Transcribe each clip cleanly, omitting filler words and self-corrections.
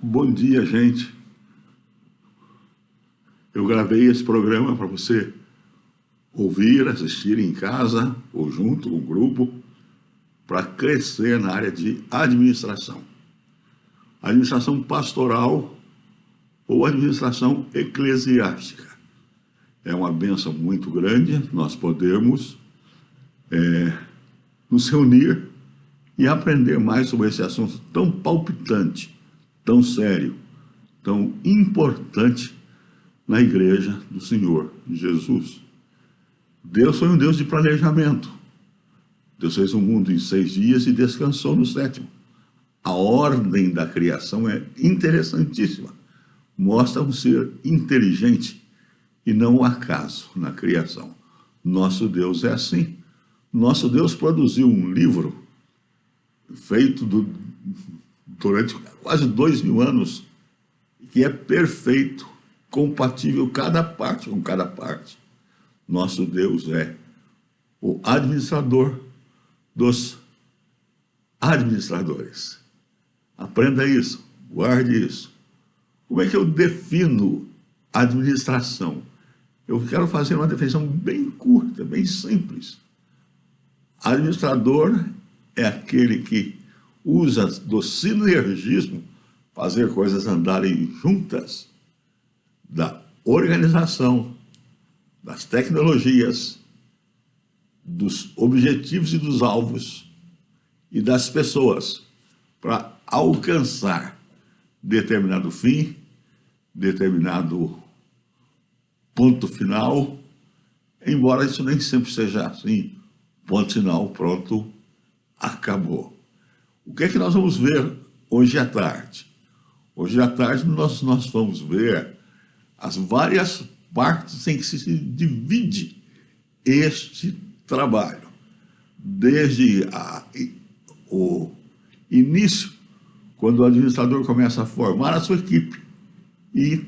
Bom dia, gente. Eu gravei esse programa para você ouvir, assistir em casa ou junto com o grupo para crescer na área de administração. Administração pastoral ou administração eclesiástica. É uma bênção muito grande nós podermos nos reunir e aprender mais sobre esse assunto tão palpitante, tão sério, tão importante na igreja do Senhor Jesus. Deus foi um Deus de planejamento. Deus fez o mundo em 6 dias e descansou no 7º. A ordem da criação é interessantíssima. Mostra um ser inteligente e não o acaso na criação. Nosso Deus é assim. Nosso Deus produziu um livro feito durante quase 2000 anos, que é perfeito, compatível cada parte com cada parte. Nosso Deus é o administrador dos administradores. Aprenda isso, guarde isso. Como é que eu defino administração? Eu quero fazer uma definição bem curta, bem simples. Administrador é aquele que usa do sinergismo fazer coisas andarem juntas, da organização, das tecnologias, dos objetivos e dos alvos e das pessoas para alcançar determinado fim, determinado ponto final, embora isso nem sempre seja assim, ponto final, pronto, acabou. O que é que nós vamos ver hoje à tarde? Hoje à tarde nós vamos ver as várias partes em que se divide este trabalho. Desde o início, quando o administrador começa a formar a sua equipe e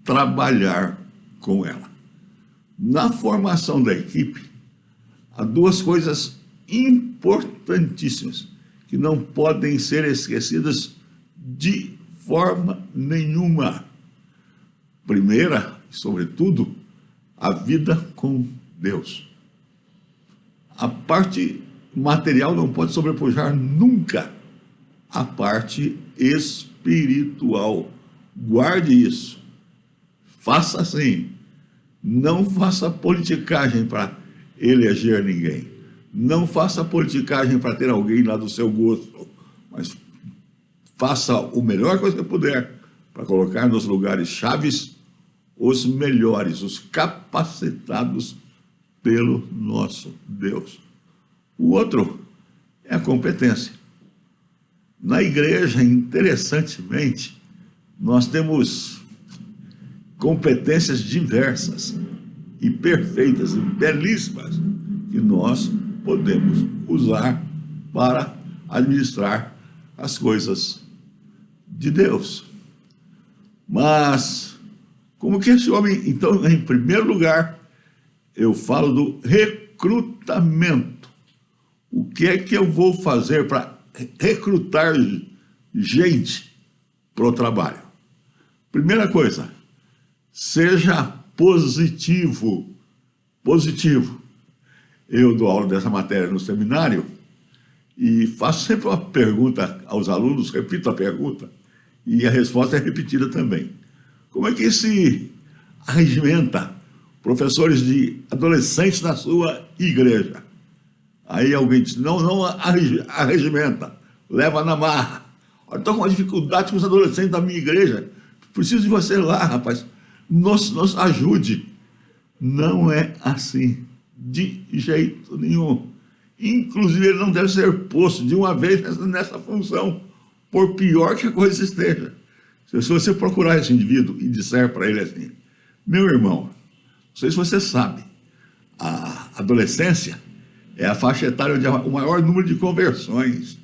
trabalhar com ela. Na formação da equipe, há 2 coisas importantíssimas que não podem ser esquecidas de forma nenhuma. Primeira, sobretudo, a vida com Deus. A parte material não pode sobrepujar nunca a parte espiritual. Guarde isso. Faça assim. Não faça politicagem para eleger ninguém. Não faça politicagem para ter alguém lá do seu gosto, mas faça o melhor que você puder para colocar nos lugares chaves os melhores, os capacitados pelo nosso Deus. O outro é a competência. Na igreja, interessantemente, nós temos competências diversas e perfeitas e belíssimas que nós podemos usar para administrar as coisas de Deus. Mas, como que esse homem, então, em primeiro lugar, eu falo do recrutamento. O que é que eu vou fazer para recrutar gente para o trabalho? Primeira coisa, seja positivo. Positivo. Eu dou aula dessa matéria no seminário e faço sempre uma pergunta aos alunos, repito a pergunta, e a resposta é repetida também. Como é que se arregimenta professores de adolescentes na sua igreja? Aí alguém diz, não arregimenta, leva na marra. Estou com uma dificuldade com os adolescentes da minha igreja, preciso de você lá, rapaz, nos ajude. Não é assim. De jeito nenhum. Inclusive, ele não deve ser posto de uma vez nessa função, por pior que a coisa esteja. Se você procurar esse indivíduo e disser para ele assim, meu irmão, não sei se você sabe, a adolescência é a faixa etária onde há o maior número de conversões.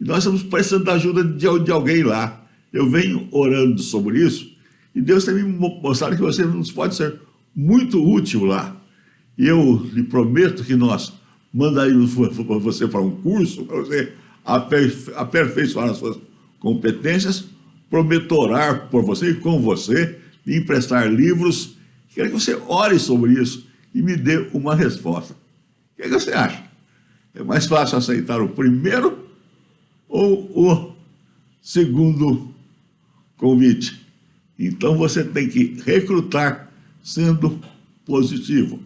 E nós estamos precisando da ajuda de alguém lá. Eu venho orando sobre isso, e Deus tem me mostrado que você nos pode ser muito útil lá. E eu lhe prometo que nós mandaremos você para um curso, para você aperfeiçoar as suas competências, prometo orar por você e com você, lhe emprestar livros. Quero que você ore sobre isso e me dê uma resposta. O que você acha? É mais fácil aceitar o primeiro ou o segundo convite? Então você tem que recrutar sendo positivo.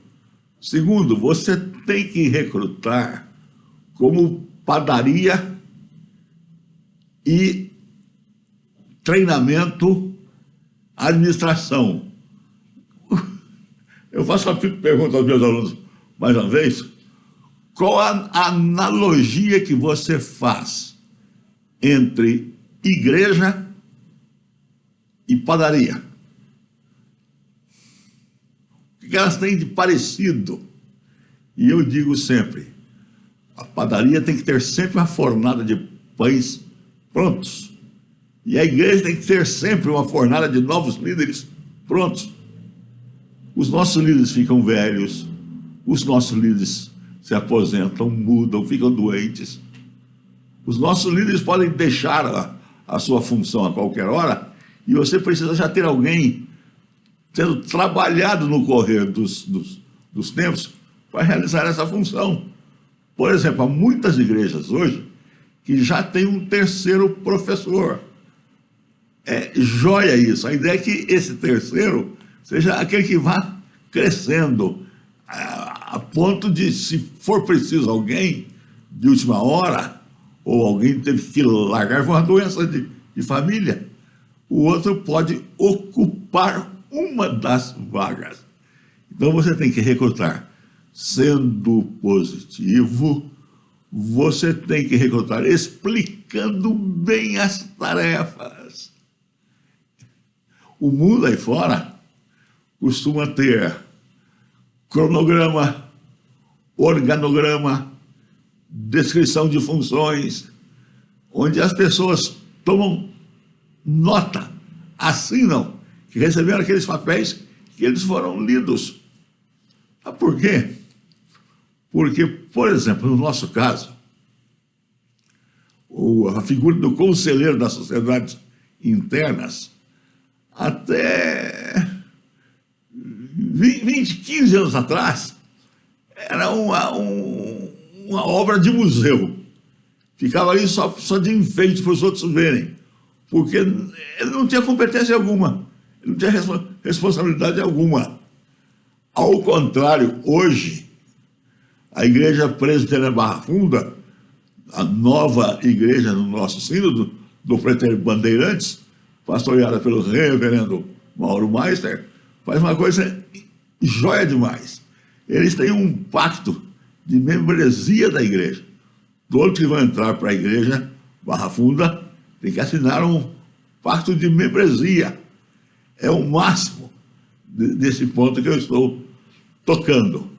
Segundo, você tem que recrutar como padaria e treinamento, administração. Eu faço uma pergunta aos meus alunos, mais uma vez, qual a analogia que você faz entre igreja e padaria? O que elas têm de parecido? E eu digo sempre, a padaria tem que ter sempre uma fornada de pães prontos. E a igreja tem que ter sempre uma fornada de novos líderes prontos. Os nossos líderes ficam velhos, os nossos líderes se aposentam, mudam, ficam doentes. Os nossos líderes podem deixar a sua função a qualquer hora e você precisa já ter alguém sendo trabalhado no correr dos tempos para realizar essa função. Por exemplo, há muitas igrejas hoje que já tem um terceiro professor. É joia isso. A ideia é que esse terceiro seja aquele que vá crescendo a ponto de, se for preciso alguém de última hora, ou alguém teve que largar por uma doença de família, o outro pode ocupar uma das vagas. Então você tem que recrutar sendo positivo, você tem que recrutar explicando bem as tarefas. O mundo aí fora costuma ter cronograma, organograma, descrição de funções, onde as pessoas tomam nota, assinam que receberam aqueles papéis que eles foram lidos. Sabe por quê? Porque, por exemplo, no nosso caso, a figura do conselheiro das sociedades internas, até 15 anos atrás, era uma obra de museu. Ficava ali só de enfeite para os outros verem, porque ele não tinha competência alguma, ele não tinha responsabilidade alguma. Ao contrário, hoje, a Igreja Presbiteriana Barra Funda, a nova igreja no nosso sínodo, do Pretério Bandeirantes, pastoreada pelo reverendo Mauro Meister, faz uma coisa joia demais. Eles têm um pacto de membresia da igreja. Todos que vão entrar para a igreja Barra Funda têm que assinar um pacto de membresia. É o máximo desse ponto que eu estou tocando.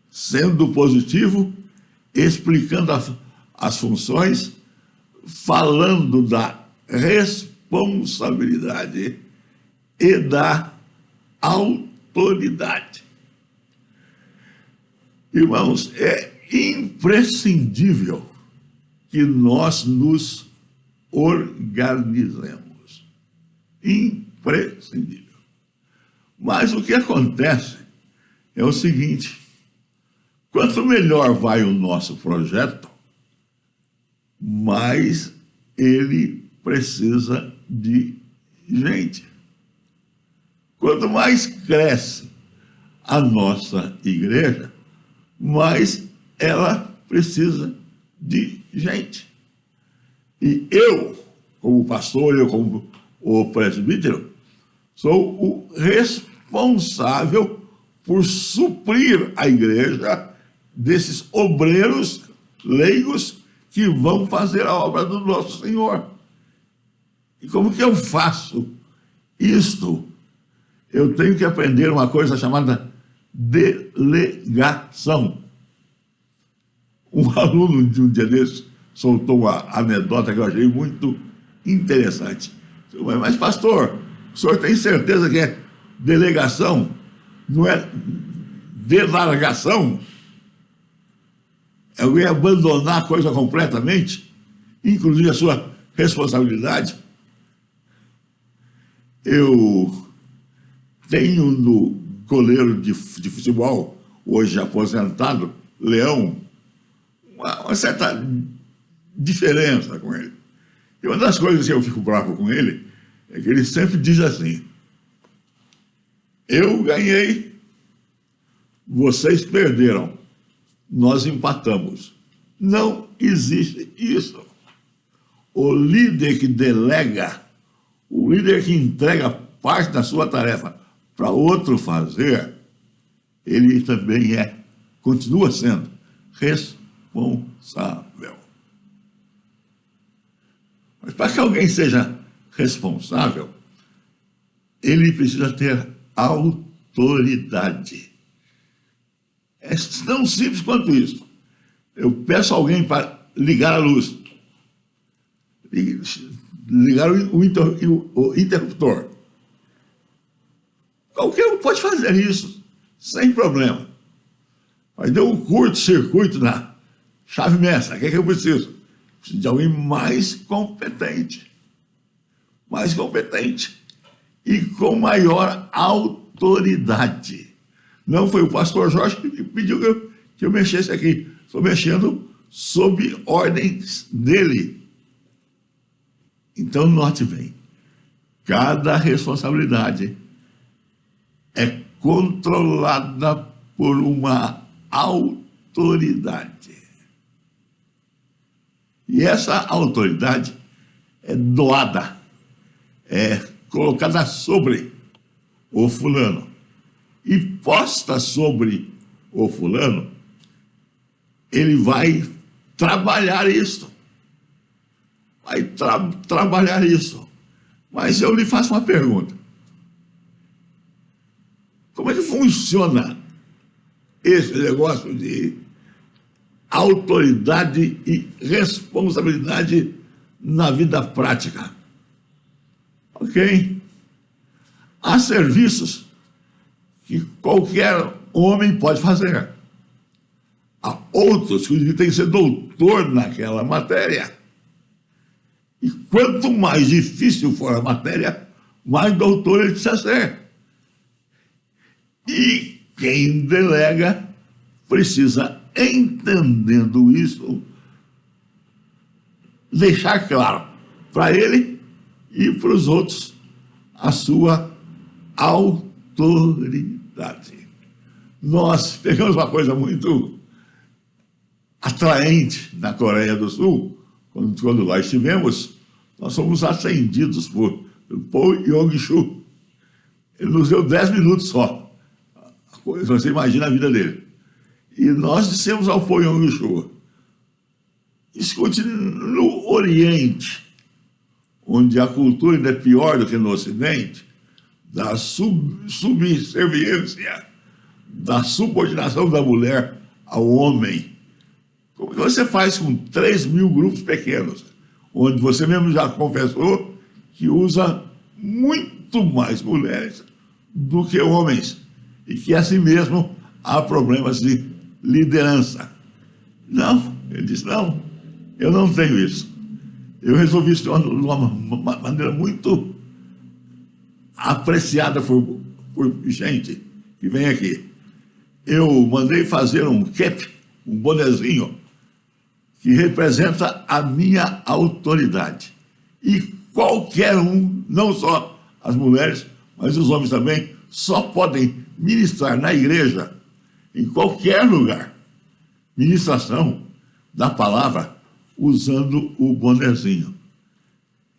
Sendo positivo, explicando as funções, falando da responsabilidade e da autoridade. Irmãos, é imprescindível que nós nos organizemos. Imprescindível. Mas o que acontece é o seguinte: quanto melhor vai o nosso projeto, mais ele precisa de gente. Quanto mais cresce a nossa igreja, mais ela precisa de gente. E eu, como pastor, eu como o presbítero, sou o responsável por suprir a igreja desses obreiros leigos que vão fazer a obra do nosso Senhor. E como que eu faço isto? Eu tenho que aprender uma coisa chamada delegação. Um aluno de um dia desses soltou uma anedota que eu achei muito interessante. Mas, pastor, o senhor tem certeza que é delegação? Não é delargação? É alguém abandonar a coisa completamente, inclusive a sua responsabilidade? Eu tenho no goleiro de futebol, hoje aposentado, Leão, uma certa diferença com ele. E uma das coisas que eu fico bravo com ele é que ele sempre diz assim: eu ganhei, vocês perderam, nós empatamos. Não existe isso. O líder que delega, o líder que entrega parte da sua tarefa para outro fazer, ele também continua sendo responsável. Mas para que alguém seja responsável, ele precisa ter autoridade. É tão simples quanto isso. Eu peço a alguém para ligar a luz, ligar o interruptor. Qualquer um pode fazer isso, sem problema. Mas deu um curto-circuito na chave mestra. O que é que eu preciso? Preciso de alguém mais competente. Mais competente. E com maior autoridade. Não foi o pastor Jorge que pediu que eu mexesse aqui. Estou mexendo sob ordens dele. Então, note bem. Cada responsabilidade é controlada por uma autoridade. E essa autoridade é doada, é colocada sobre o fulano. E posta sobre o fulano, ele vai trabalhar isso. Vai trabalhar isso. Mas eu lhe faço uma pergunta. Como é que funciona esse negócio de autoridade e responsabilidade na vida prática? Ok? Há serviços que qualquer homem pode fazer. Há outros que tem que ser doutor naquela matéria. E quanto mais difícil for a matéria, mais doutor ele precisa ser. E quem delega precisa, entendendo isso, deixar claro para ele e para os outros a sua autoridade. Nós pegamos uma coisa muito atraente na Coreia do Sul, quando lá estivemos, nós fomos atendidos por Paul Yong-Soo. Ele nos deu 10 minutos só. Você imagina a vida dele. E nós dissemos ao Paul Yong-Soo: escute, no Oriente, onde a cultura ainda é pior do que no Ocidente, da subserviência, da subordinação da mulher ao homem, como que você faz com 3.000 grupos pequenos, onde você mesmo já confessou que usa muito mais mulheres do que homens, e que assim mesmo há problemas de liderança? Não, ele disse: não, eu não tenho isso. Eu resolvi isso de uma maneira muito apreciada por gente que vem aqui. Eu mandei fazer um cap, um bonezinho, que representa a minha autoridade. E qualquer um, não só as mulheres, mas os homens também, só podem ministrar na igreja, em qualquer lugar, ministração da palavra, usando o bonezinho.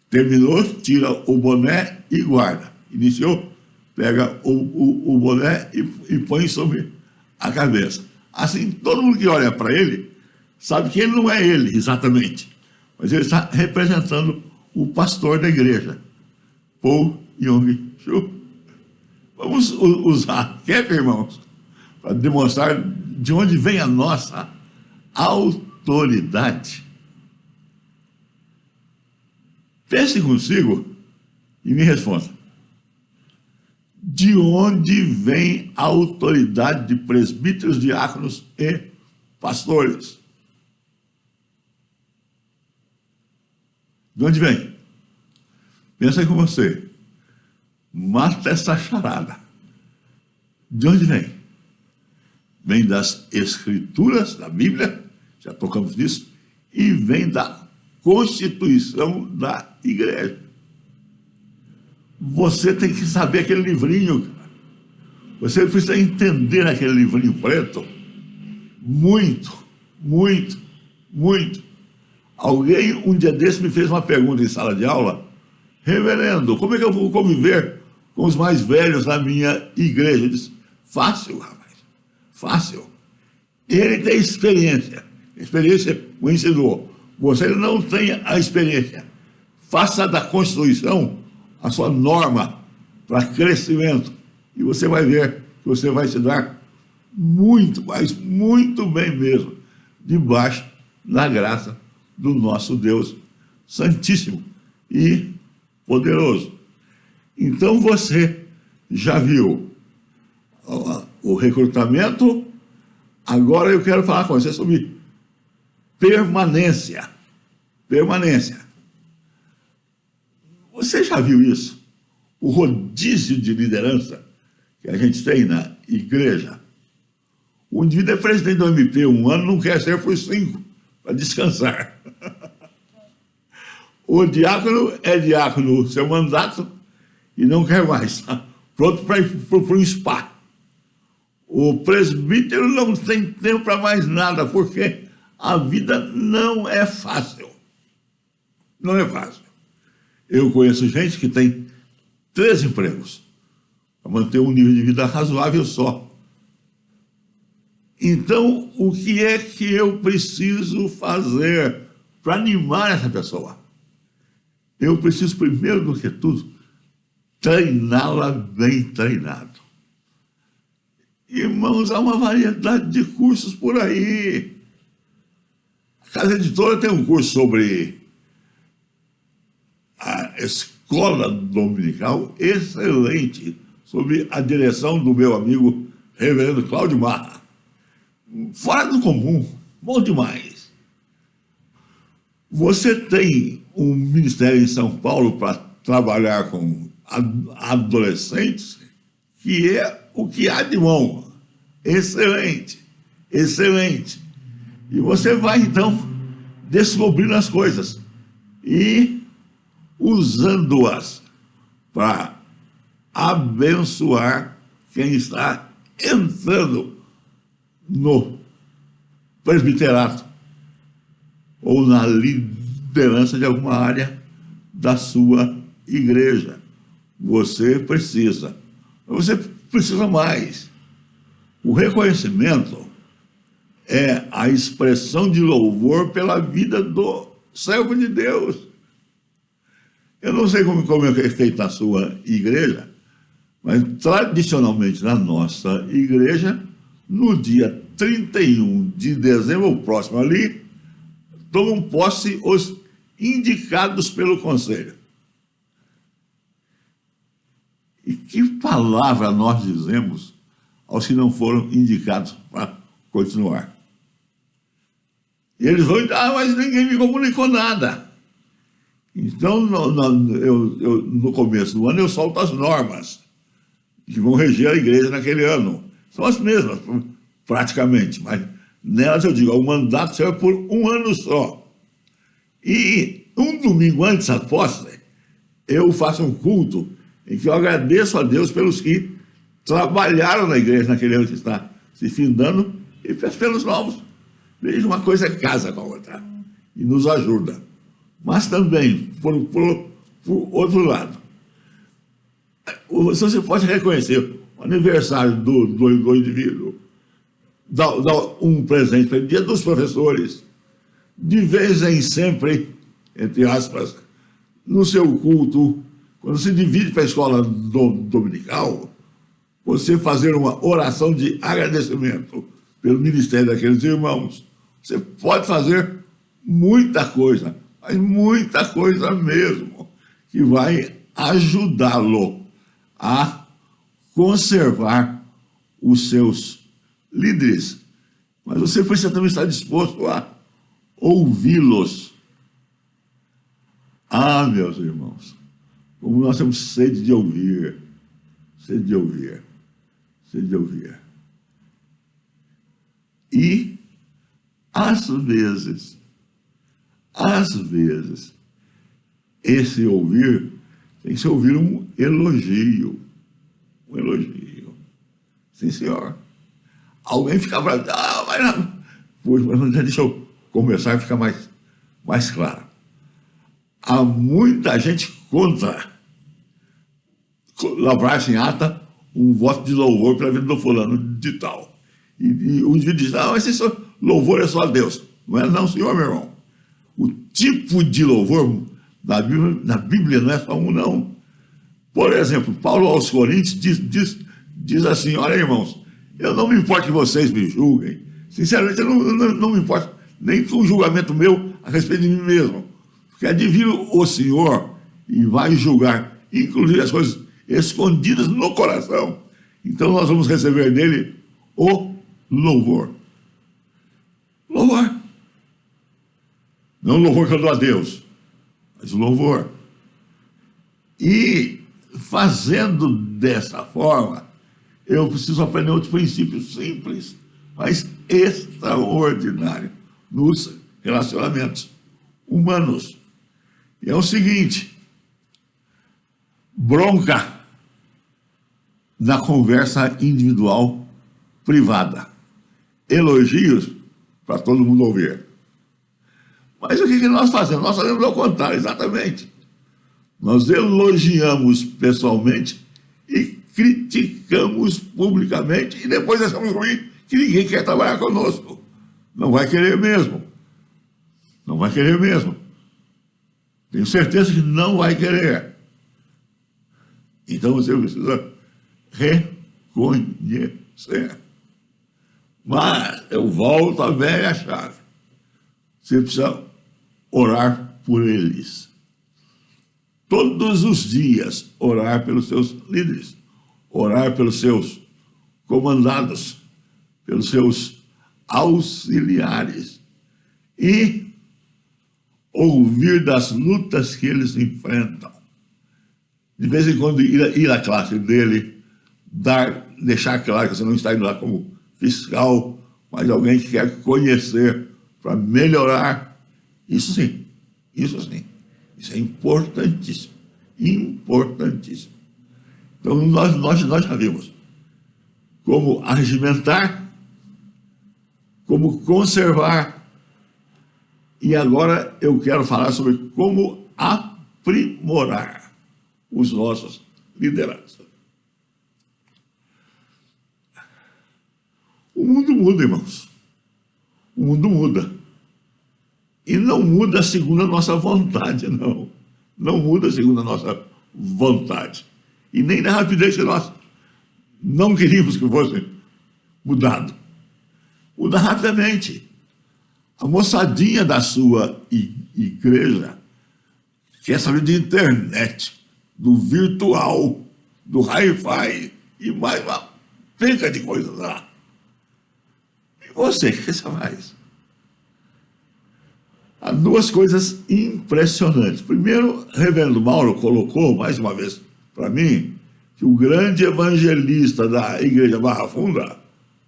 Terminou, tira o boné e guarda. Iniciou, pega o boné e põe sobre a cabeça. Assim, todo mundo que olha para ele sabe que ele não é ele exatamente, mas ele está representando o pastor da igreja, Paul Yong-Soo. Vamos usar cap, irmãos, para demonstrar de onde vem a nossa autoridade. Pense consigo e me responda: de onde vem a autoridade de presbíteros, diáconos e pastores? De onde vem? Pensa aí com você. mata essa charada. De onde vem? Vem das Escrituras, da Bíblia, já tocamos nisso, e vem da Constituição da Igreja. Você tem que saber aquele livrinho, cara. Você precisa entender aquele livrinho preto muito, muito, muito. Alguém, um dia desse, me fez uma pergunta em sala de aula: reverendo, como é que eu vou conviver com os mais velhos na minha igreja? Eu disse: fácil, rapaz, fácil. Ele tem experiência. Experiência o ensinou. Você não tem a experiência. Faça da Constituição a sua norma para crescimento. E você vai ver que você vai se dar muito, mas muito bem mesmo, debaixo da graça do nosso Deus Santíssimo e poderoso. Então você já viu o recrutamento. Agora eu quero falar com você sobre permanência. Permanência. Você já viu isso? O rodízio de liderança que a gente tem na igreja. O indivíduo é presidente do MP 1 ano, não quer ser por 5, para descansar. O diácono é diácono seu mandato e não quer mais. Pronto para ir para um spa. O presbítero não tem tempo para mais nada, porque a vida não é fácil. Não é fácil. Eu conheço gente que tem 3 empregos para manter um nível de vida razoável só. Então, o que é que eu preciso fazer para animar essa pessoa? Eu preciso, primeiro do que tudo, treiná-la bem treinado. Irmãos, há uma variedade de cursos por aí. A Casa Editora tem um curso sobre a escola dominical excelente, sob a direção do meu amigo reverendo Cláudio Marra. Fora do comum, bom demais. Você tem um ministério em São Paulo para trabalhar com adolescentes, que é o que há de bom. Excelente, excelente. E você vai, então, descobrindo as coisas e usando-as para abençoar quem está entrando no presbiterato ou na liderança de alguma área da sua igreja. Você precisa mais. O reconhecimento é a expressão de louvor pela vida do servo de Deus. Eu não sei como é feito na sua igreja, mas tradicionalmente na nossa igreja, no dia 31 de dezembro, o próximo ali, tomam posse os indicados pelo conselho. E que palavra nós dizemos aos que não foram indicados para continuar? E eles vão dizer: mas ninguém me comunicou nada. Então, no começo do ano, eu solto as normas que vão reger a igreja naquele ano. São as mesmas, praticamente, mas nelas eu digo: o mandato serve por 1 ano só. E um domingo antes da posse, eu faço um culto em que eu agradeço a Deus pelos que trabalharam na igreja naquele ano que está se findando e pelos novos. Veja, uma coisa casa com a outra e nos ajuda. Mas também, por outro lado, você pode reconhecer o aniversário do indivíduo, dá um presente para ele, dia dos professores, de vez em sempre, entre aspas, no seu culto, quando se divide para a escola dominical, você fazer uma oração de agradecimento pelo ministério daqueles irmãos. Você pode fazer muita coisa, mas muita coisa mesmo, que vai ajudá-lo a conservar os seus líderes. Mas você precisa também estar disposto a ouvi-los. Meus irmãos, Como nós temos sede de ouvir, sede de ouvir, sede de ouvir. E, às vezes, esse ouvir tem que se ouvir um elogio. Um elogio. Sim, senhor. Alguém fica bravo. Ah, mas não. Pois, mas deixa eu começar a ficar mais claro. Há muita gente contra lavrar-se em ata um voto de louvor pela vida do fulano de tal. E o indivíduo diz, não, esse louvor é só a Deus. Não é não, senhor, meu irmão. O tipo de louvor na Bíblia não é só um, não. Por exemplo, Paulo aos Coríntios diz assim, olha, irmãos, eu não me importo que vocês me julguem. Sinceramente, eu não me importo nem com o julgamento meu a respeito de mim mesmo. Porque é divino o Senhor e vai julgar, inclusive as coisas escondidas no coração. Então nós vamos receber dele o louvor. Louvor. Não o louvor que eu dou a Deus, mas o louvor. E fazendo dessa forma, eu preciso aprender outros princípios simples, mas extraordinários nos relacionamentos humanos. E é o seguinte: bronca na conversa individual privada, elogios para todo mundo ouvir. Mas o que nós fazemos? Nós fazemos ao contrário, exatamente. Nós elogiamos pessoalmente e criticamos publicamente e depois achamos ruim que ninguém quer trabalhar conosco. Não vai querer mesmo. Não vai querer mesmo. Tenho certeza que não vai querer. Então você precisa reconhecer. Mas eu volto à velha chave. Você precisa orar por eles. Todos os dias, orar pelos seus líderes, orar pelos seus comandados, pelos seus auxiliares e ouvir das lutas que eles enfrentam. De vez em quando ir à classe dele, deixar claro que você não está indo lá como fiscal, mas alguém que quer conhecer para melhorar. Isso sim, isso sim. Isso é importantíssimo, importantíssimo. Então, nós já vimos como arregimentar, como conservar, e agora eu quero falar sobre como aprimorar os nossos liderados. O mundo muda, irmãos. O mundo muda. E não muda segundo a nossa vontade, não. Não muda segundo a nossa vontade. E nem na rapidez que nós não queríamos que fosse mudado. Muda rapidamente. A moçadinha da sua igreja quer saber de internet, do virtual, do hi-fi e mais uma penca de coisas lá. E você, o que você faz? Há duas coisas impressionantes. Primeiro, o reverendo Mauro colocou, mais uma vez, para mim, que o grande evangelista da Igreja Barra Funda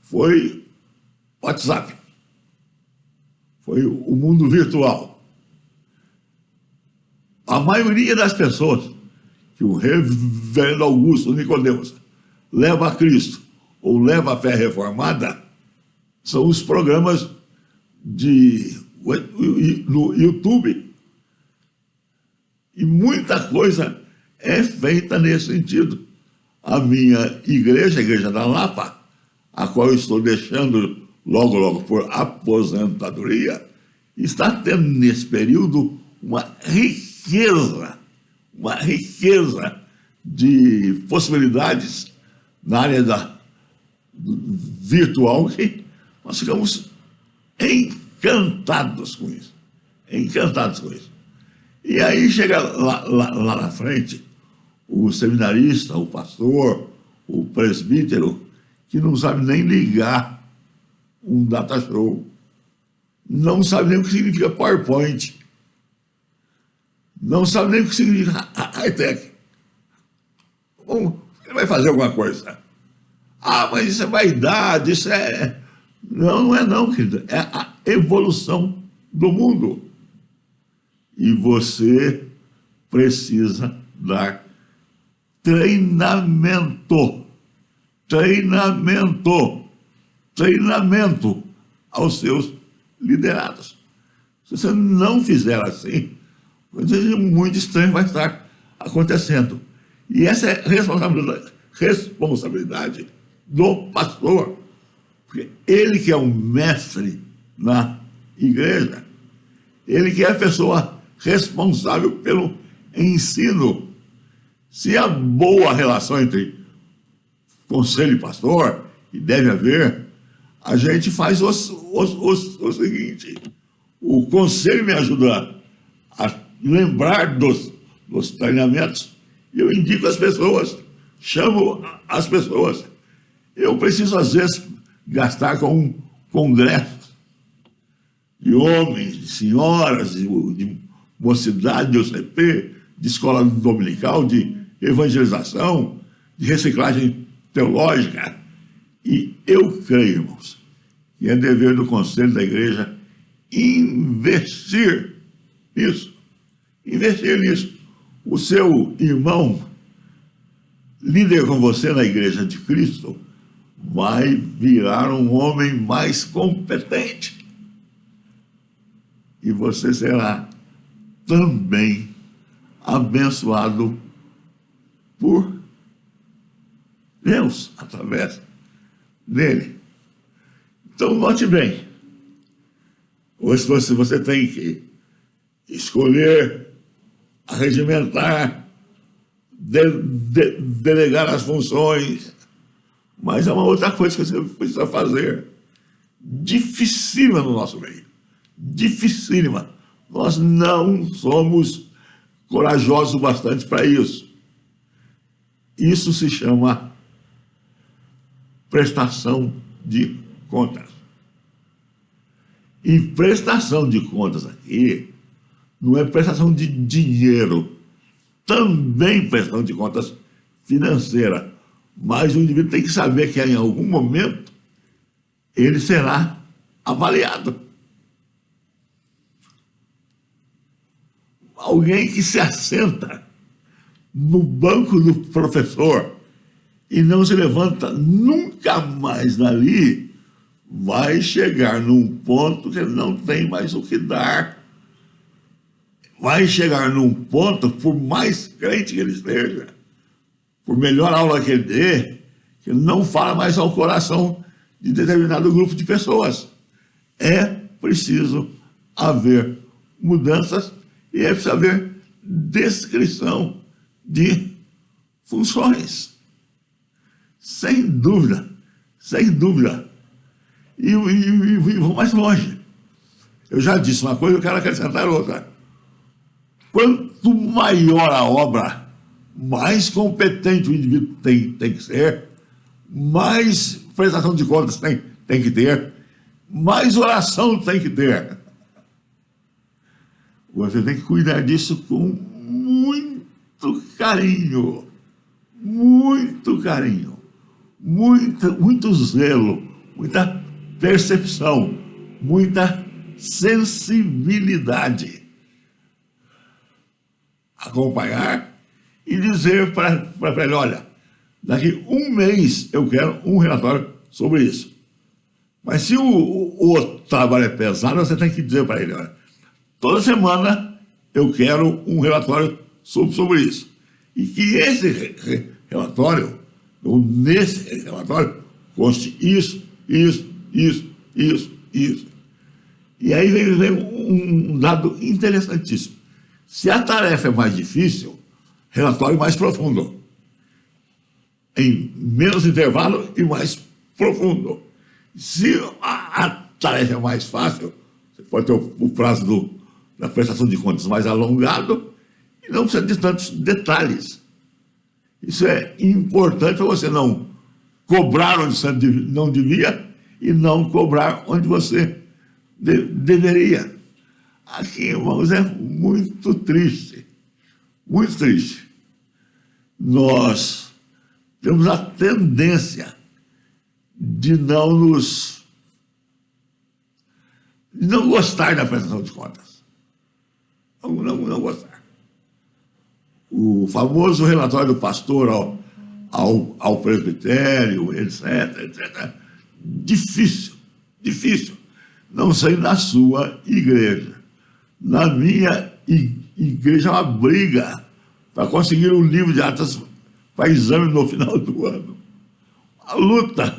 foi o WhatsApp. Foi o mundo virtual. A maioria das pessoas que o reverendo Augusto Nicodemos leva a Cristo ou leva a fé reformada são os programas no YouTube. E muita coisa é feita nesse sentido. A minha igreja, a Igreja da Lapa, a qual eu estou deixando logo por aposentadoria, está tendo nesse período uma riqueza de possibilidades na área virtual que nós ficamos encantados com isso. E aí chega lá na frente o seminarista, o pastor, o presbítero, que não sabe nem ligar um data show, não sabe nem o que significa PowerPoint, não sabe nem o que significa high-tech. Ele vai fazer alguma coisa. Ah, mas isso é vaidade, isso é... Não, não é não, querido. É a evolução do mundo. E você precisa dar treinamento, treinamento, treinamento aos seus liderados. Se você não fizer assim, coisa muito estranha vai estar acontecendo. E essa é a responsabilidade do pastor, porque ele que é o mestre na igreja, ele que é a pessoa responsável pelo ensino. Se há boa relação entre conselho e pastor, e deve haver, a gente faz o seguinte: o conselho me ajuda a lembrar dos treinamentos, e eu indico as pessoas, chamo as pessoas. Eu preciso, às vezes, gastar com um congresso de homens, de senhoras, de mocidade, de UCP, de escola dominical, de evangelização, de reciclagem teológica. E eu creio, irmãos, que é dever do conselho da igreja investir nisso. Investir nisso. O seu irmão, líder com você na igreja de Cristo, vai virar um homem mais competente. E você será também abençoado por Deus, através dele. Então, note bem, hoje você tem que escolher, arregimentar, delegar as funções, mas é uma outra coisa que você precisa fazer, dificílima no nosso meio, dificílima. Nós não somos corajosos o bastante para isso. Isso se chama prestação de contas. E prestação de contas aqui não é prestação de dinheiro, também prestação de contas financeira. Mas o indivíduo tem que saber que em algum momento ele será avaliado. Alguém que se assenta no banco do professor e não se levanta nunca mais dali, vai chegar num ponto que ele não tem mais o que dar. Vai chegar num ponto, por mais crente que ele esteja, por melhor aula que ele dê, que ele não fala mais ao coração de determinado grupo de pessoas. É preciso haver mudanças e é preciso haver descrição de funções. Sem dúvida, sem dúvida. E vou mais longe. Eu já disse uma coisa, eu quero acrescentar outra. Quanto maior a obra, mais competente o indivíduo tem que ser, mais prestação de contas tem que ter, mais oração tem que ter. Você tem que cuidar disso com muito carinho, muito zelo, muita percepção, muita sensibilidade. Acompanhar e dizer para ele: olha, daqui um mês eu quero um relatório sobre isso. Mas se o trabalho é pesado, você tem que dizer para ele: olha, toda semana eu quero um relatório sobre isso. E que esse relatório, ou nesse relatório, conste isso. E aí vem um dado interessantíssimo. Se a tarefa é mais difícil, relatório mais profundo. Em menos intervalo e mais profundo. Se a tarefa é mais fácil, você pode ter o prazo da prestação de contas mais alongado e não precisa de tantos detalhes. Isso é importante para você não cobrar onde você não devia e não cobrar onde você deveria. Aqui, irmãos, é muito triste. Muito triste. Nós temos a tendência de não gostar da prestação de contas. Não gostar. O famoso relatório do pastor ao presbitério, etc. Difícil. Não sei na sua igreja. Na minha igreja é uma briga para conseguir um livro de atas para exame no final do ano. Uma luta.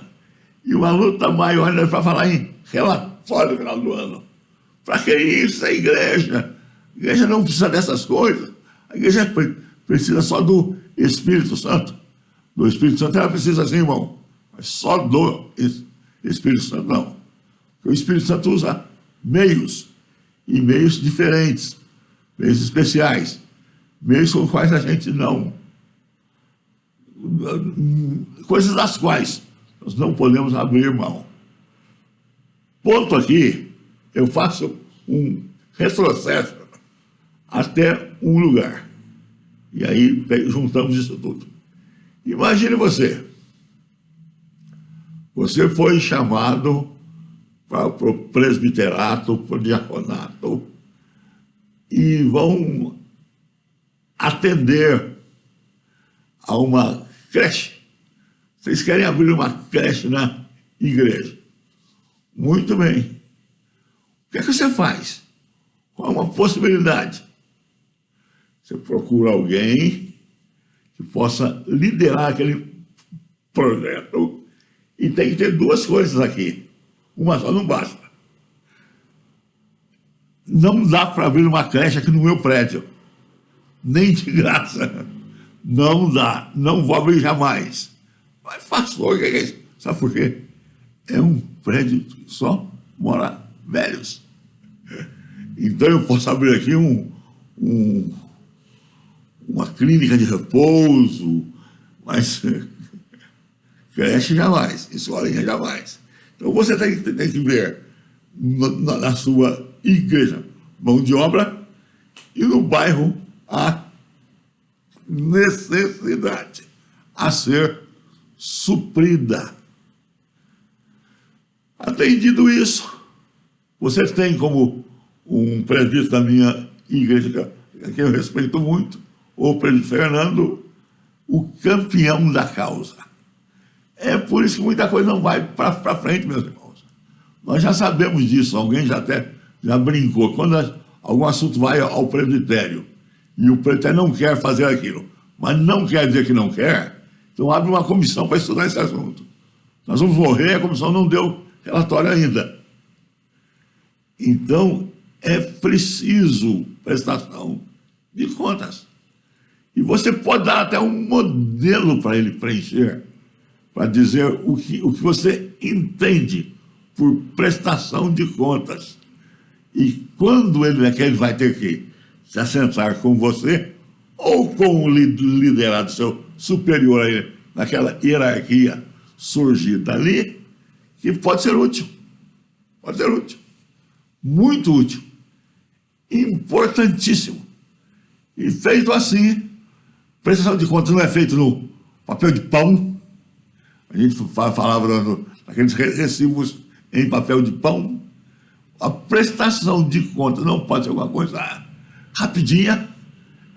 E uma luta maior ainda para falar em relatório no final do ano. Para que isso, a igreja? A igreja não precisa dessas coisas. A igreja precisa só do Espírito Santo. Do Espírito Santo ela precisa sim, irmão. Mas só do Espírito Santo não. Porque o Espírito Santo usa meios. E meios diferentes. Meios especiais. Meios com os quais a gente não... Coisas das quais nós não podemos abrir mão. Ponto aqui, eu faço um retrocesso até um lugar. E aí juntamos isso tudo. Imagine você. Você foi chamado para o presbiterato, para o diaconato, e vão atender a uma creche. Vocês querem abrir uma creche na igreja? Muito bem. O que é que você faz? Qual é uma possibilidade? Você procura alguém que possa liderar aquele projeto e tem que ter duas coisas aqui. Uma só não basta. Não dá para abrir uma creche aqui no meu prédio. Nem de graça. Não dá. Não vou abrir jamais. Mas passou, o que é isso? Sabe por quê? É um prédio que só mora velhos. Então eu posso abrir aqui uma clínica de repouso, mas creche jamais, escolinha jamais. Então você tem que ver na sua igreja mão de obra e no bairro a necessidade a ser suprida. Atendido isso, você tem como um presbítero da minha igreja, que eu respeito muito, o presbítero Fernando, o campeão da causa. É por isso que muita coisa não vai para frente, meus irmãos. Nós já sabemos disso, alguém já brincou. Quando algum assunto vai ao presbitério e o presbitério não quer fazer aquilo, mas não quer dizer que não quer, então abre uma comissão para estudar esse assunto. Nós vamos morrer, a comissão não deu relatório ainda. Então, é preciso prestação de contas. E você pode dar até um modelo para ele preencher, para dizer o que você entende por prestação de contas. E quando ele vai ter que se assentar com você, ou com o liderado seu superior a ele, naquela hierarquia surgida ali, que pode ser útil. Pode ser útil. Muito útil. Importantíssimo. E feito assim, prestação de contas não é feito no papel de pão. A gente falava daqueles recibos em papel de pão. A prestação de contas não pode ser alguma coisa rapidinha.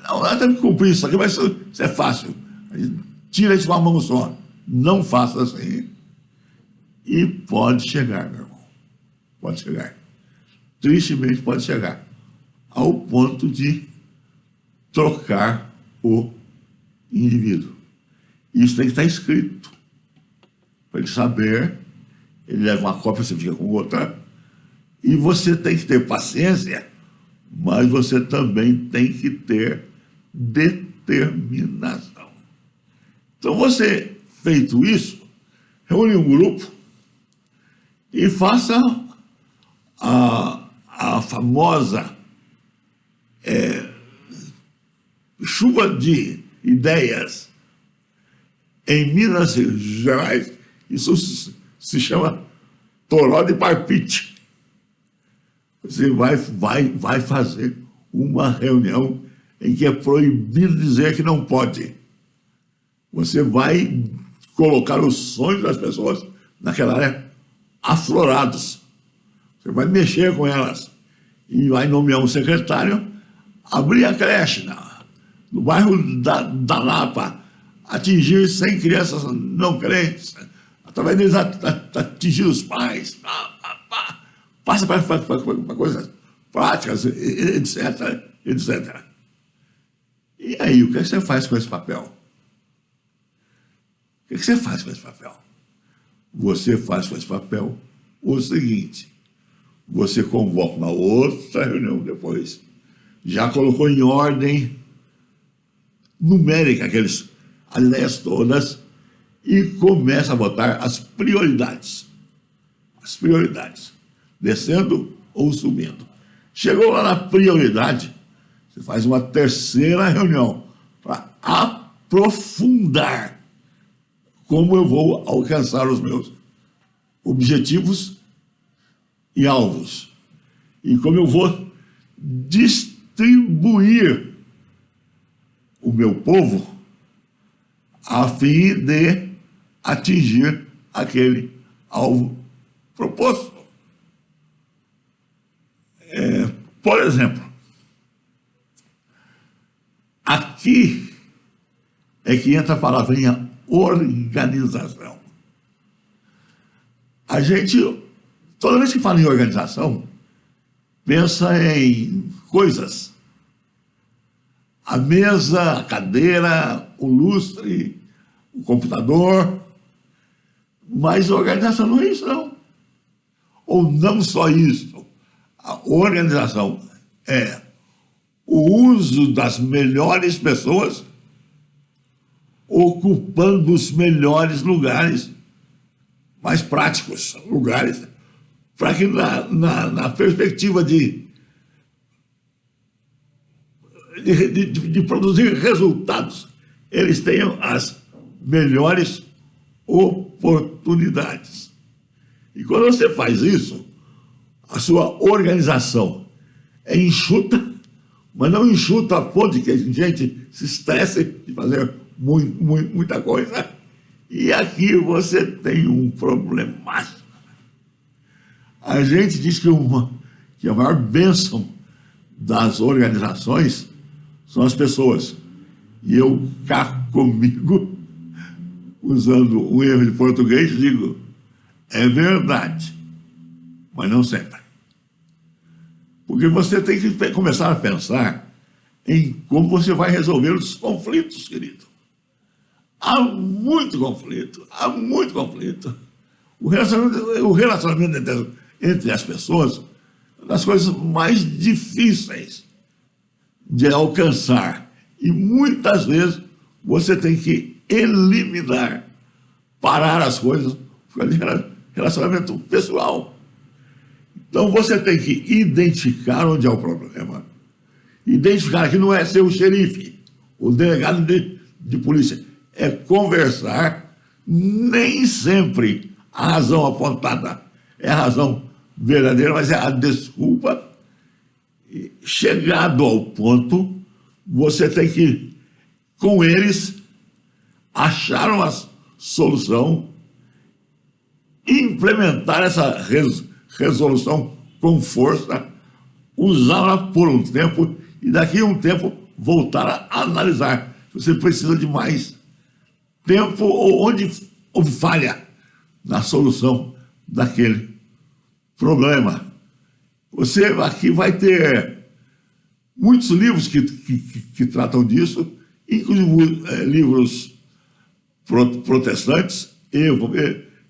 Não, nós temos que cumprir isso aqui, mas isso é fácil. A gente tira isso com a mão só. Não faça assim. E pode chegar, meu irmão. Pode chegar. Tristemente pode chegar ao ponto de trocar o indivíduo. Isso tem que estar escrito. Para ele saber, ele leva uma cópia, você fica com outra. E você tem que ter paciência, mas você também tem que ter determinação. Então você, feito isso, reúne um grupo e faça a famosa chuva de ideias. Em Minas Gerais, isso se chama toró de parpite. Você vai fazer uma reunião em que é proibido dizer que não pode. Você vai colocar os sonhos das pessoas naquela área aflorados. Você vai mexer com elas e vai nomear um secretário, abrir a creche no bairro da Lapa, atingir 100 crianças não crentes, através deles atingir os pais, passa para coisas práticas, etc, etc. E aí, o que você faz com esse papel? O que você faz com esse papel? Você faz com esse papel o seguinte: você convoca uma outra reunião depois, já colocou em ordem numérica aqueles as ideias todas e começa a botar as prioridades, descendo ou subindo. Chegou lá na prioridade, você faz uma terceira reunião para aprofundar como eu vou alcançar os meus objetivos e alvos, e como eu vou distribuir o meu povo a fim de atingir aquele alvo proposto. Por exemplo, aqui é que entra a palavrinha organização. A gente, toda vez que fala em organização, pensa em coisas. A mesa, a cadeira, o lustre, o computador. Mas a organização não é isso, não. Ou não só isso. A organização é o uso das melhores pessoas ocupando os melhores lugares, mais práticos lugares, para que na perspectiva de produzir resultados, eles tenham as melhores oportunidades. E quando você faz isso, a sua organização é enxuta, mas não enxuta a ponto de que a gente se estresse de fazer muita coisa. E aqui você tem um problemaço. A gente diz que a maior bênção das organizações são as pessoas. E eu cá comigo, usando um erro de português, digo: é verdade, mas não sempre. Porque você tem que começar a pensar em como você vai resolver os conflitos, querido. Há muito conflito, há muito conflito. O relacionamento entre as pessoas é uma das coisas mais difíceis de alcançar. E muitas vezes você tem que eliminar, parar as coisas por causa de relacionamento pessoal. Então você tem que identificar onde é o problema. Identificar que não é ser o xerife, o delegado de polícia. É conversar. Nem sempre a razão apontada é a razão verdadeira, mas é a desculpa. E chegado ao ponto, você tem que, com eles, achar uma solução, implementar essa resolução com força, usá-la por um tempo e daqui a um tempo voltar a analisar. Você precisa de mais tempo ou onde houve falha na solução daquele problema. Você aqui vai ter muitos livros que tratam disso, inclusive livros protestantes,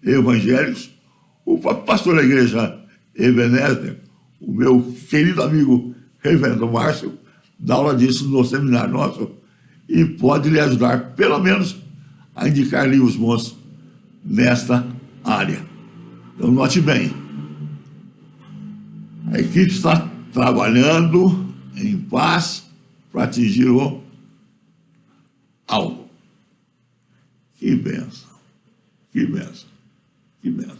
evangélicos. O pastor da igreja Ebenezer, o meu querido amigo reverendo Márcio, dá aula disso no seminário nosso e pode lhe ajudar, pelo menos, a indicar livros bons nesta área. Então, note bem, a equipe está trabalhando em paz para atingir o alvo. Que bênção, que bênção, que bênção.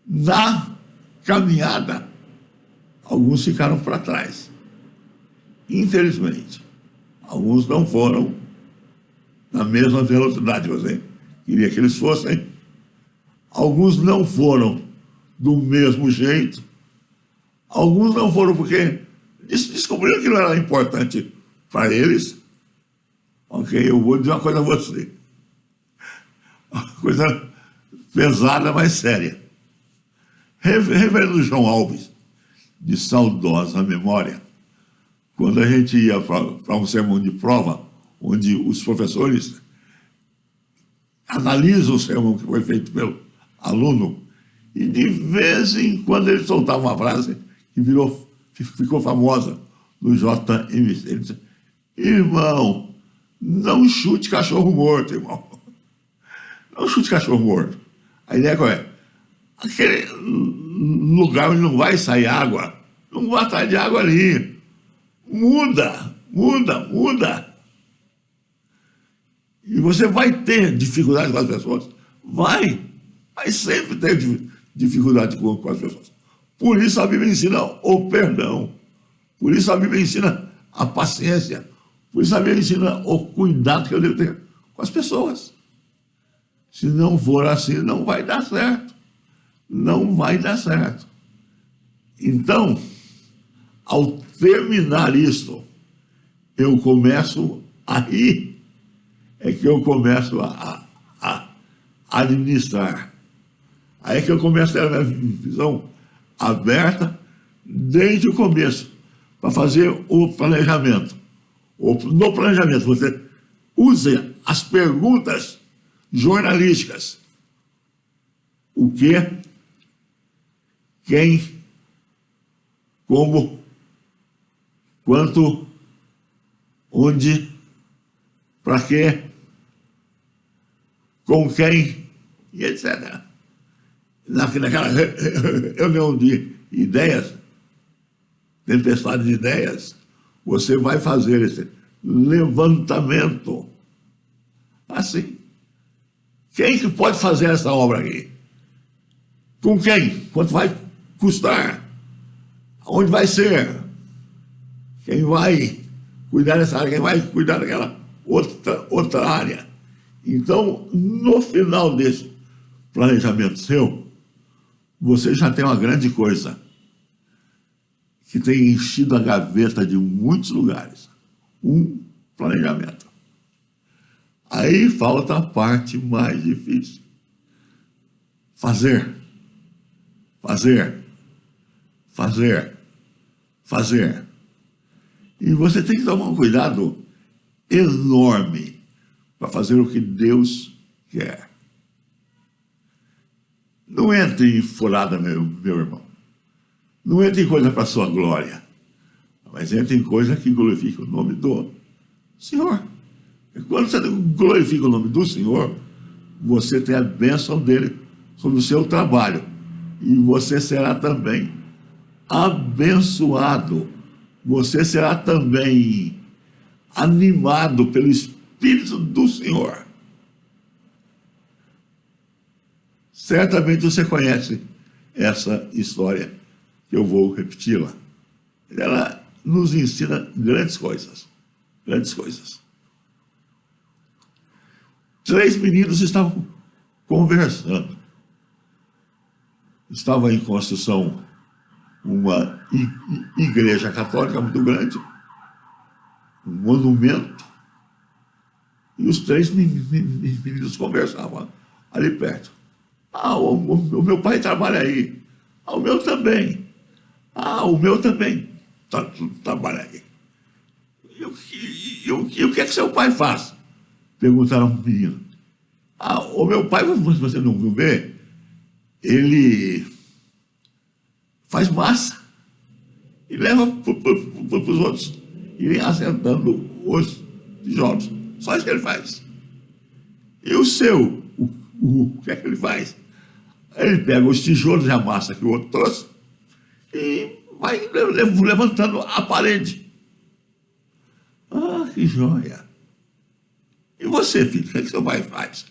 Na caminhada, alguns ficaram para trás. Infelizmente, alguns não foram na mesma velocidade que você queria que eles fossem. Alguns não foram do mesmo jeito. Alguns não foram porque descobriram que não era importante para eles. Ok, eu vou dizer uma coisa a você. Uma coisa pesada, mas séria. Reverendo João Alves, de saudosa memória, quando a gente ia para um sermão de prova, onde os professores analisam o sermão que foi feito pelo aluno, e de vez em quando ele soltava uma frase que ficou famosa no JMC. Ele disse: irmão, não chute cachorro morto, irmão. Não chute cachorro morto. A ideia qual é? Aquele lugar onde não vai sair água, não vai atrás de água ali. Muda. E você vai ter dificuldade com as pessoas? Vai sempre ter dificuldade com as pessoas. Por isso a Bíblia ensina o perdão. Por isso a Bíblia ensina a paciência. Por isso a Bíblia ensina o cuidado que eu devo ter com as pessoas. Se não for assim, não vai dar certo. Não vai dar certo. Então, ao terminar isso, eu começo a rir. É que eu começo a administrar. Aí é que eu começo a ter a minha visão aberta desde o começo, para fazer o planejamento. No planejamento, você usa as perguntas jornalísticas. O que, quem, como, quanto, onde, para quê, com quem, e etc. Naquela reunião de ideias, tempestade de ideias, você vai fazer esse levantamento. Assim. Quem que pode fazer essa obra aqui? Com quem? Quanto vai custar? Onde vai ser? Quem vai cuidar dessa área? Quem vai cuidar daquela outra área? Então, no final desse planejamento seu, você já tem uma grande coisa que tem enchido a gaveta de muitos lugares. Um planejamento. Aí falta a parte mais difícil. Fazer. E você tem que tomar um cuidado enorme para fazer o que Deus quer. Não entre em furada, meu irmão. Não entre em coisa para a sua glória, mas entre em coisa que glorifica o nome do Senhor. E quando você glorifica o nome do Senhor, você tem a bênção dele sobre o seu trabalho. E você será também abençoado. Você será também animado pelo Espírito do Senhor. Certamente você conhece essa história, que eu vou repeti-la. Ela nos ensina grandes coisas. Grandes coisas. 3 meninos estavam conversando. Estava em construção uma igreja católica muito grande, um monumento, e os 3 meninos conversavam ali perto. O meu pai trabalha aí. O meu também. O meu também trabalha aí. E o que é que seu pai faz? Perguntaram ao menino. O meu pai, você não viu ver? Ele faz massa e leva para os outros irem assentando os tijolos. Só isso que ele faz. E o seu, o que é que ele faz? Ele pega os tijolos e a massa que o outro trouxe e vai levantando a parede. Que joia! E você, filho, o que é que seu pai faz?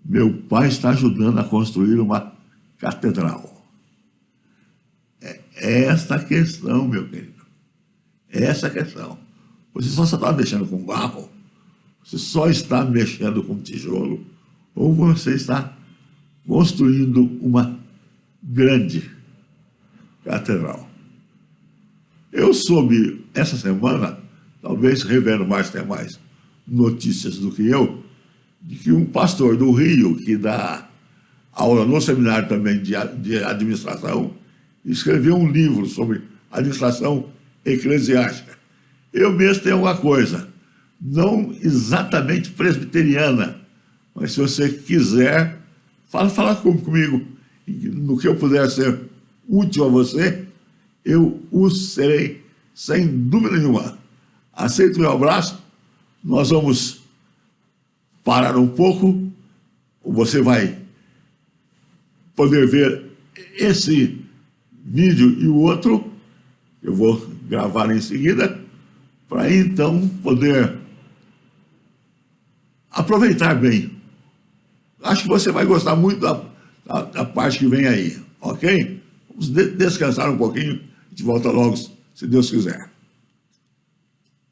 Meu pai está ajudando a construir uma catedral. É esta a questão, meu querido. É essa a questão. Você só está mexendo com barro. Você só está mexendo com tijolo ou você está construindo uma grande catedral. Eu soube, essa semana, talvez Revendo mais tenha mais notícias do que eu, de que um pastor do Rio, que dá aula no seminário também de administração, escreveu um livro sobre administração eclesiástica. Eu mesmo tenho uma coisa, não exatamente presbiteriana, mas se você quiser, fala comigo, no que eu puder ser útil a você, eu o serei, sem dúvida nenhuma. Aceita o meu abraço, nós vamos parar um pouco, você vai poder ver esse vídeo e o outro, eu vou gravar em seguida, para então poder aproveitar bem. Acho que você vai gostar muito da parte que vem aí, ok? Vamos descansar um pouquinho, a gente volta logo, se Deus quiser.